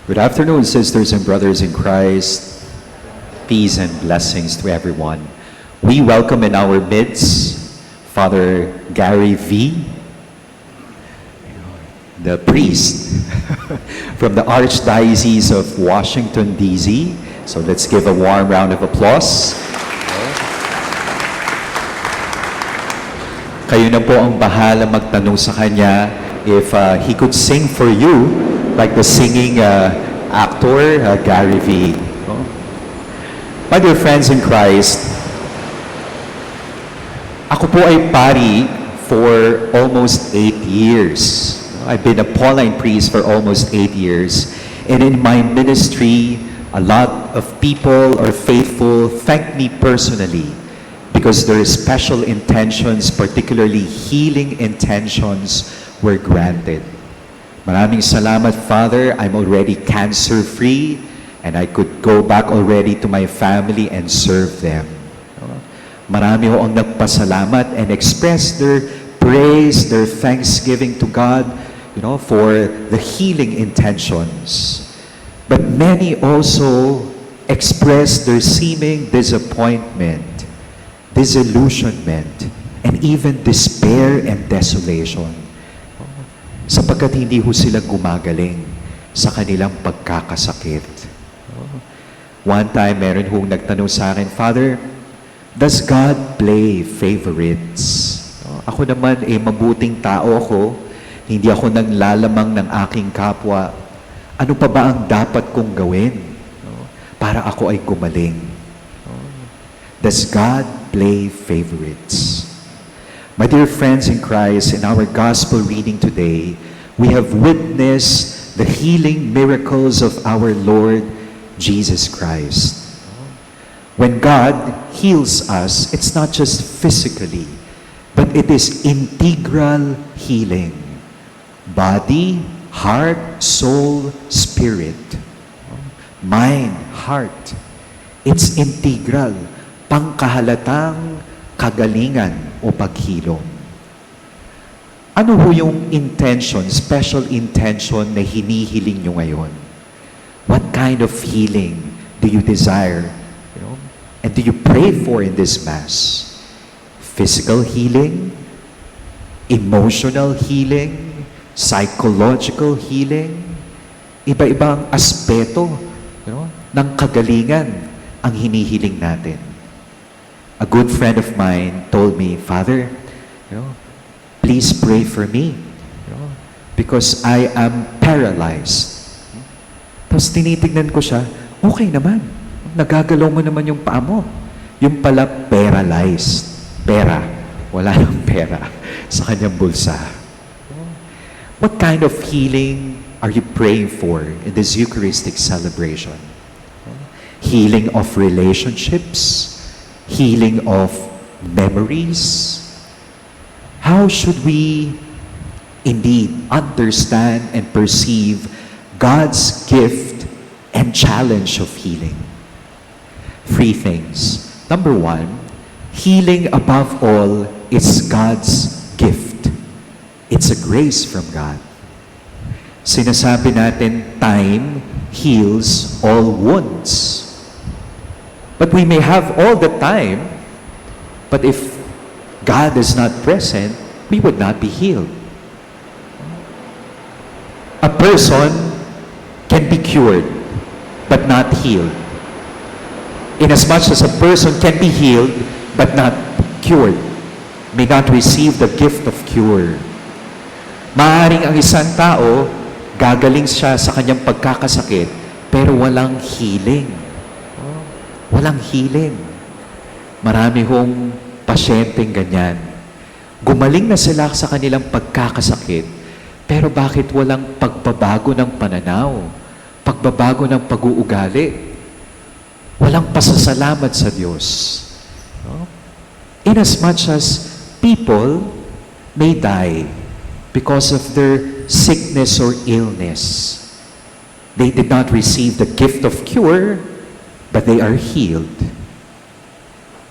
Good afternoon, sisters and brothers in Christ. Peace and blessings to everyone. We welcome in our midst Father Gary V., the priest from the Archdiocese of Washington, D.C. So let's give a warm round of applause. Kayo na po ang bahala magtanong sa kanya if he could sing for you like the singing actor Gary V. My dear friends in Christ, ako po ay pari for almost 8 years. I've been a Pauline priest for almost 8 years. And in my ministry, a lot of people or faithful thank me personally because their special intentions, particularly healing intentions, were granted. Maraming salamat, Father. I'm already cancer-free and I could go back already to my family and serve them. Marami ho ang nagpasalamat and express their praise, their thanksgiving to God, for the healing intentions. But many also express their seeming disappointment, disillusionment, and even despair and desolation. Sapagkat hindi ho sila gumagaling sa kanilang pagkakasakit. One time, meron hong nagtanong sa akin, Father, does God play favorites? Ako naman, mabuting tao ako, hindi ako nanglalamang ng aking kapwa. Ano pa ba ang dapat kong gawin para ako ay gumaling? Does God play favorites? My dear friends in Christ, in our gospel reading today, we have witnessed the healing miracles of our Lord Jesus Christ. When God heals us, it's not just physically, but it is integral healing. Body, heart, soul, spirit. Mind, heart. It's integral. Pangkahalatang kagalingan o paghilom. Ano ho yung intention, special intention na hinihiling nyo ngayon? What kind of healing do you desire? And do you pray for in this Mass? Physical healing? Emotional healing? Psychological healing? Iba-ibang aspeto ng kagalingan ang hinihiling natin. A good friend of mine told me, Father, please pray for me because I am paralyzed. Tapos tinitignan ko siya, okay naman. Nagagalaw mo naman yung paa mo. Yung pala paralyzed. Pera. Wala nang pera sa kanyang bulsa. What kind of healing are you praying for in this Eucharistic celebration? Healing of relationships? Healing of memories? How should we indeed understand and perceive God's gift and challenge of healing? 3 things. Number 1, healing above all is God's gift. It's a grace from God. Sinasabi natin, time heals all wounds. But we may have all the time, but if God is not present, we would not be healed. A person can be cured, but not healed. Inasmuch as a person can be healed, but not cured, may not receive the gift of cure. Maaaring ang isang tao, gagaling siya sa kanyang pagkakasakit, pero walang healing. Walang healing. Marami hong pasyenteng ganyan. Gumaling na sila sa kanilang pagkakasakit, pero bakit walang pagbabago ng pananaw? Pagbabago ng pag-uugali? Walang pasasalamat sa Diyos. Inasmuch as people may die because of their sickness or illness, they did not receive the gift of cure, but they are healed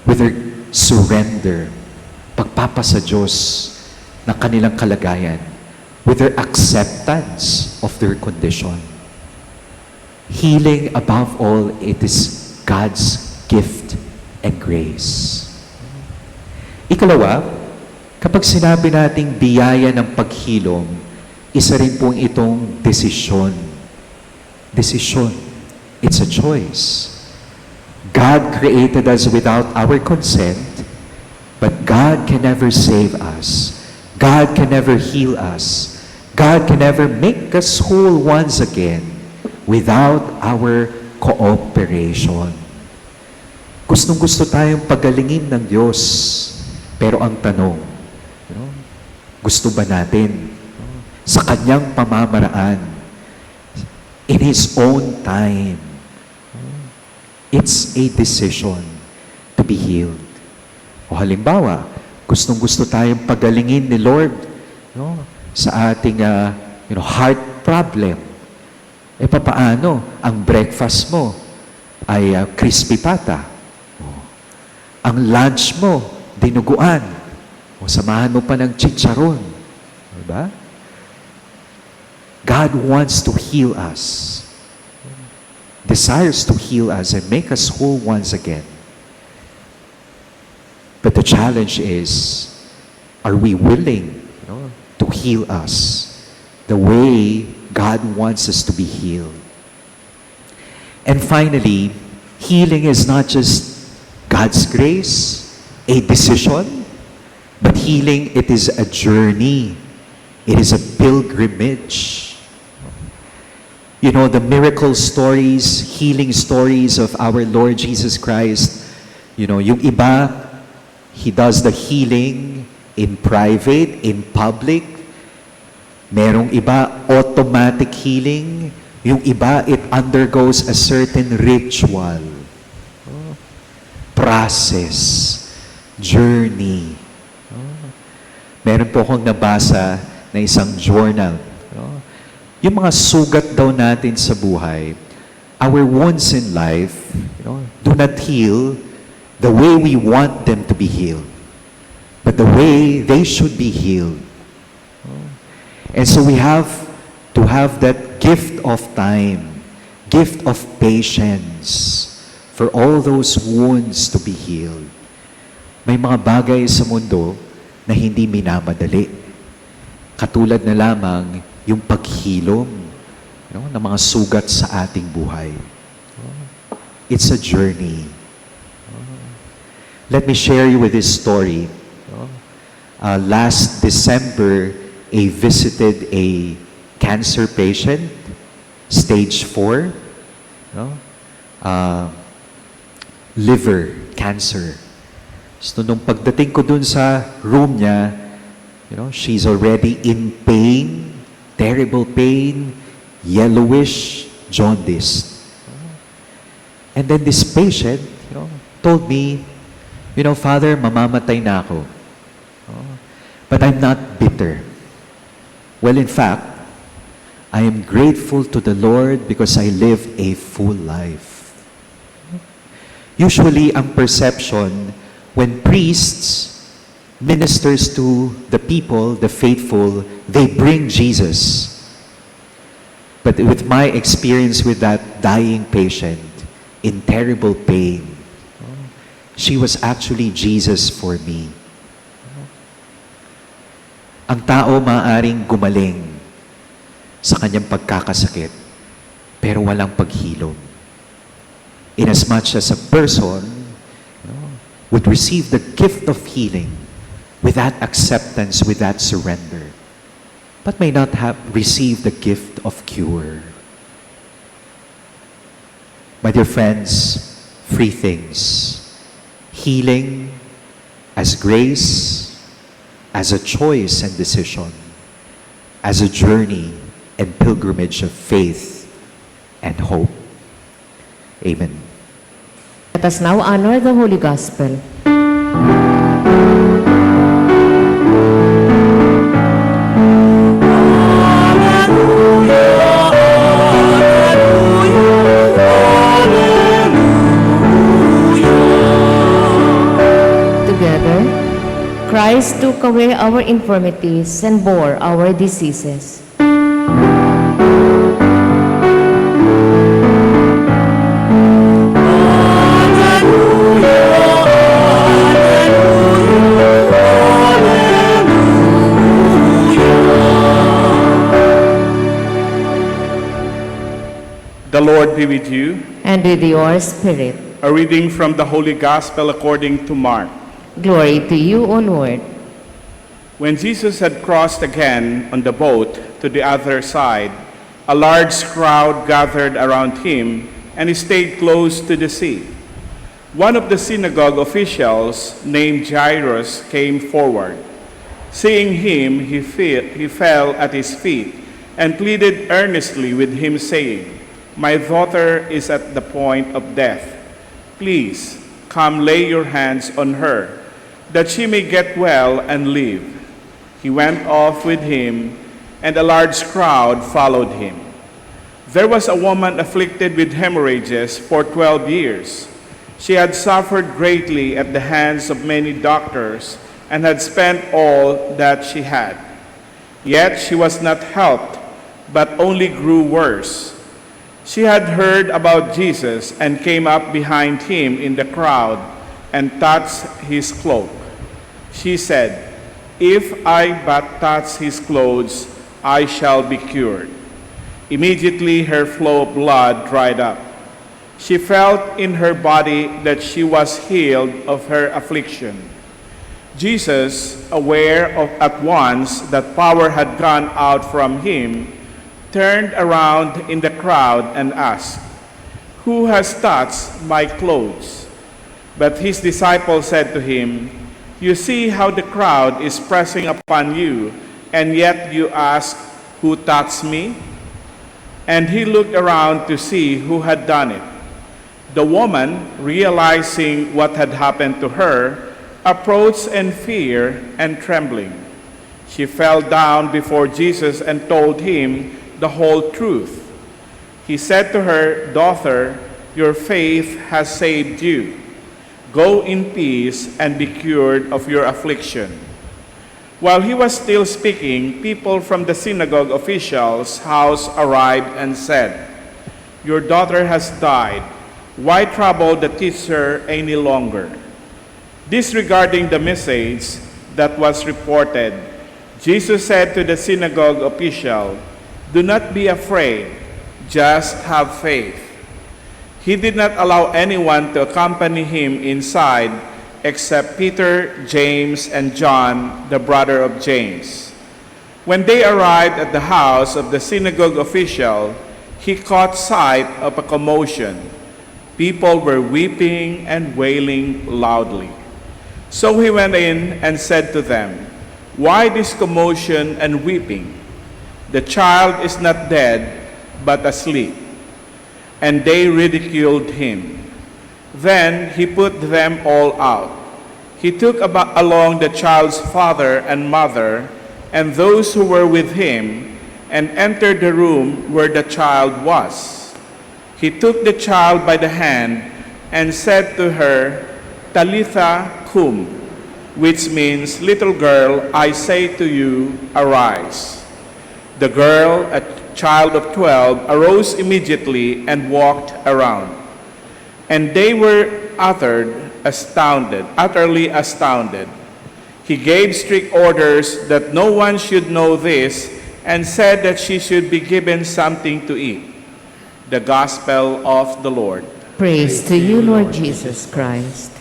with their surrender, pagpapa sa Diyos ng kanilang kalagayan, with their acceptance of their condition. Healing, above all, it is God's gift and grace. Ikalawa, kapag sinabi nating biyaya ng paghilom, isa rin pong itong desisyon. Desisyon. It's a choice. God created us without our consent, but God can never save us. God can never heal us. God can never make us whole once again without our cooperation. Gustong-gusto tayong pagalingin ng Diyos, pero ang tanong, gusto ba natin sa Kanyang pamamaraan, in His own time? It's a decision to be healed. O halimbawa, gustong-gusto tayong pagalingin ni Lord sa ating heart problem. E papaano? Ang breakfast mo ay crispy pata. Ang lunch mo, dinuguan. O samahan mo pa ng chicharon. Diba? God wants to heal us. Desires to heal us and make us whole once again. But the challenge is, are we willing to heal us the way God wants us to be healed? And finally, healing is not just God's grace, a decision, but healing, it is a journey. It is a pilgrimage. You know, the miracle stories, healing stories of our Lord Jesus Christ, yung iba, He does the healing in private, in public. Merong iba, automatic healing. Yung iba, it undergoes a certain ritual, process, journey. Meron po akong nabasa na isang journal. Yung mga sugat daw natin sa buhay, our wounds in life, do not heal the way we want them to be healed, but the way they should be healed. And so we have to have that gift of time, gift of patience for all those wounds to be healed. May mga bagay sa mundo na hindi minamadali. Katulad na lamang yung paghilom ng mga sugat sa ating buhay. It's a journey. Let me share you with this story. Last December, I visited a cancer patient, stage 4, liver cancer. So nung pagdating ko dun sa room niya, she's already in pain, terrible pain, yellowish, jaundiced. And then this patient, told me, Father, mamamatay na ako. But I'm not bitter. Well, in fact, I am grateful to the Lord because I lived a full life. Usually, ang perception, when priests ministers to the people, the faithful, they bring Jesus. But with my experience with that dying patient in terrible pain, she was actually Jesus for me. Ang tao maaaring gumaling sa kanyang pagkakasakit, pero walang paghilom. Inasmuch as a person would receive the gift of healing with that acceptance, with that surrender, but may not have received the gift of cure. My dear friends, three things: healing as grace, as a choice and decision, as a journey and pilgrimage of faith and hope. Amen. Let us now honor the Holy Gospel. Together, Christ took away our infirmities and bore our diseases. The Lord be with you. and with your spirit. A reading from the Holy Gospel according to Mark. Glory to you, O Lord. When Jesus had crossed again on the boat to the other side, a large crowd gathered around him, and he stayed close to the sea. One of the synagogue officials, named Jairus, came forward. Seeing him, he fell at his feet and pleaded earnestly with him, saying, "My daughter is at the point of death. Please come lay your hands on her, that she may get well and live." He went off with him, and a large crowd followed him. There was a woman afflicted with hemorrhages for 12 years. She had suffered greatly at the hands of many doctors and had spent all that she had. Yet she was not helped, but only grew worse. She had heard about Jesus and came up behind him in the crowd and touched his cloak. She said, "If I but touch his clothes, I shall be cured." Immediately her flow of blood dried up. She felt in her body that she was healed of her affliction. Jesus, aware of at once that power had gone out from him, turned around in the crowd and asked, "Who has touched my clothes?" But his disciples said to him, "You see how the crowd is pressing upon you, and yet you ask, 'Who touched me?'" And he looked around to see who had done it. The woman, realizing what had happened to her, approached in fear and trembling. She fell down before Jesus and told him the whole truth. He said to her, "Daughter, your faith has saved you. Go in peace and be cured of your affliction." While he was still speaking, people from the synagogue official's house arrived and said, "Your daughter has died. Why trouble the teacher any longer?" Disregarding the message that was reported, Jesus said to the synagogue official, "Do not be afraid, just have faith." He did not allow anyone to accompany him inside except Peter, James, and John, the brother of James. When they arrived at the house of the synagogue official, he caught sight of a commotion. People were weeping and wailing loudly. So he went in and said to them, "Why this commotion and weeping? The child is not dead, but asleep." And they ridiculed him. Then he put them all out. He took along the child's father and mother and those who were with him and entered the room where the child was. He took the child by the hand and said to her, "Talitha cum," which means, "Little girl, I say to you, arise." The girl, a child of 12, arose immediately and walked around. And they were utterly astounded. He gave strict orders that no one should know this and said that she should be given something to eat. The Gospel of the Lord. Praise to you, Lord Jesus Christ.